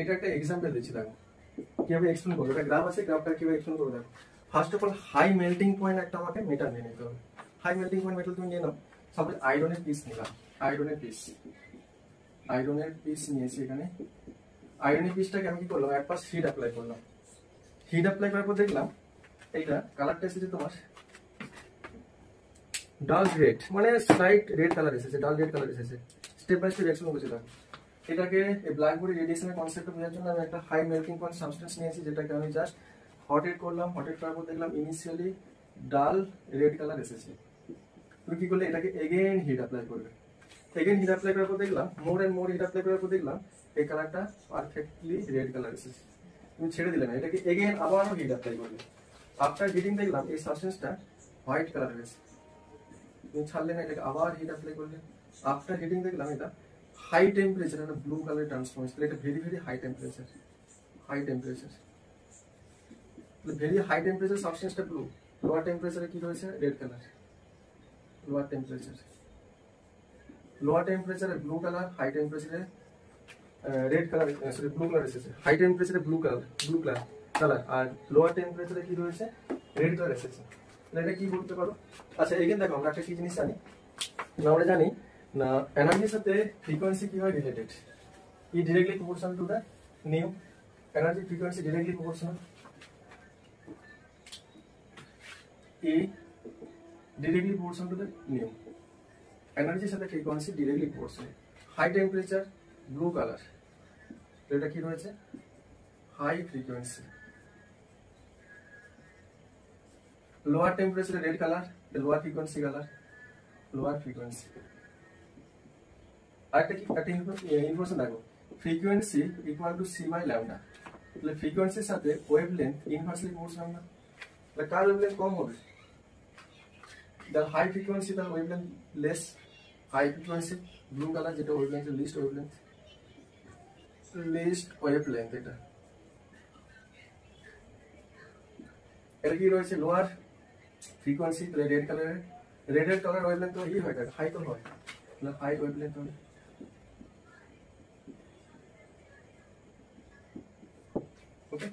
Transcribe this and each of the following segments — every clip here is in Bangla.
এটা একটা এক্সাম্পল দিচ্ছি, দেখো কিভাবে এক্সপ্লেন করবো। এটা গ্রাফ আছে, গ্রাফটা কিভাবে এক্সপ্লেন করবো দেখো। First of all high melting point একটা আমাকে মেটাল নিয়ে নিতে হবে। হাই মেল্টিং পয়েন্ট মেটাল তুমি নিয়ে নাও। সাপোজ আয়রনের পিস নিলাম, আয়রনের পিস নিয়েছি। এখানে আয়রনের পিসটাকে আমি কি করলাম, এক পাশ হিট অ্যাপ্লাই করলাম। হিট অ্যাপ্লাই করার পর দেখলাম এইটা কালারটা এসেছে তোমার ডাল রেড, মানে স্লাইট রেড কালার এসেছে, ডাল রেড কালার এসেছে। স্টেপ বাই স্টেপ এক্সপ্লেন করছি দেখো। এটাকে ব্ল্যাক বডি রেডিয়েশনের কনসেপ্ট বোঝার জন্য আমি একটা হাই মেল্টিং পয়েন্ট সাবস্টেন্স নিয়েছি, যেটাকে আমি জাস্ট হটেড করলাম। হটেড করার পর দেখলাম ইনিশিয়ালি ডাল রেড কালার এসেছে। তুমি কি করলে, এটাকে এগেইন হিট অ্যাপ্লাই করবে। এগেইন হিট অ্যাপ্লাই করার পর দেখলাম more and more heat apply করার পর দেখলাম এই কালারটা পারফেক্টলি রেড কালার এসেছে। তুমি ছেড়ে দিলে না, এটাকে এগেইন আবারও হিট অ্যাপ্লাই করবে। আফটার হিটিং দেখলাম এই সাবস্টেন্সটা হোয়াইট কালার হয়েছে। তুমি ছাড়লে না, এটাকে আবার হিট অ্যাপ্লাই করলে। আফটার হিটিং দেখলাম এটা হাই টেম্পারেচার, একটা ব্লু কালার ট্রান্সফর্ম হয়েছে। এটা very very high temperature, very high temperature সাবস্টেন্সটা ব্লু। লোয়ার টেম্পারেচারে কি রয়েছে, রেড কালার। লোয়ার টেম্পারেচারে ব্লু কালার, হাই টেম্পারেচারে red colour, sorry blue colour এসেছে। হাই টেম্পারেচারে ব্লু কালার, আর লোয়ার টেম্পারেচারে কি রয়েছে, রেড কালার এসেছে। এটা কি বলতে পারো? আচ্ছা এখানে দেখো আমরা একটা কি জিনিস জানি না, আমরা জানি না এনার্জির সাথে ফ্রিকোয়েন্সি কি হয় related. E directly proportional to the nu energy frequency, directly proportional. E directly proportional to the nu এনার্জির সাথে frequency directly proportional. High temperature blue colour, এটা কি রয়েছে, হাই ফ্রিকোয়েন্সি। লোয়ার টেম্পারেচারে red colour, lower frequency colour, lower frequency. আরেকটা কি একটা ইনফরমেশন দেখো, frequency equal to C by lambda. তাহলে ফ্রিকোয়েন্সির সাথে ওয়েভলেন্থ ইনভার্সলি প্রপোর্শনাল না? তাহলে কার ওয়েভলেন্থ কম হবে? যার হাই ফ্রিকোয়েন্সি তার wavelength less. High frequency blue colour, যেটা ওয়েভলেন্থ লিস্ট ওয়েভলেন্থ এটা। এটা কি রয়েছে, লোয়ার ফ্রিকোয়েন্সি, তাহলে রেড কালারের ওয়েভলেন্থ তো ই হয়, হাই তো হয়, হাই ওয়েভলেন্থ হবে। ওকে,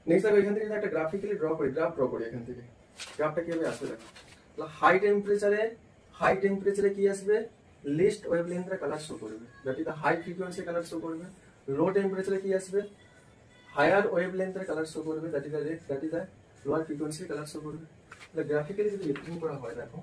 নেক্সট আমি এখান থেকে একটা গ্রাফিক্যালি ড্র করি। এখান থেকে গ্রাফটা কিভাবে আসবে দেখো। হাই টেম্পারেচারে কি আসবে, লিস্ট ওয়েভলেন্থের কালার শো করবে, that is the high frequency colour show করবে। লো টেম্পারেচারে কি আসবে, হায়ার ওয়েভলেন্থের কালার শো করবে, that is the lower frequency colour show করবে। গ্রাফিক্যালি যদি রিপ্রেজেন্ট করা হয় দেখো,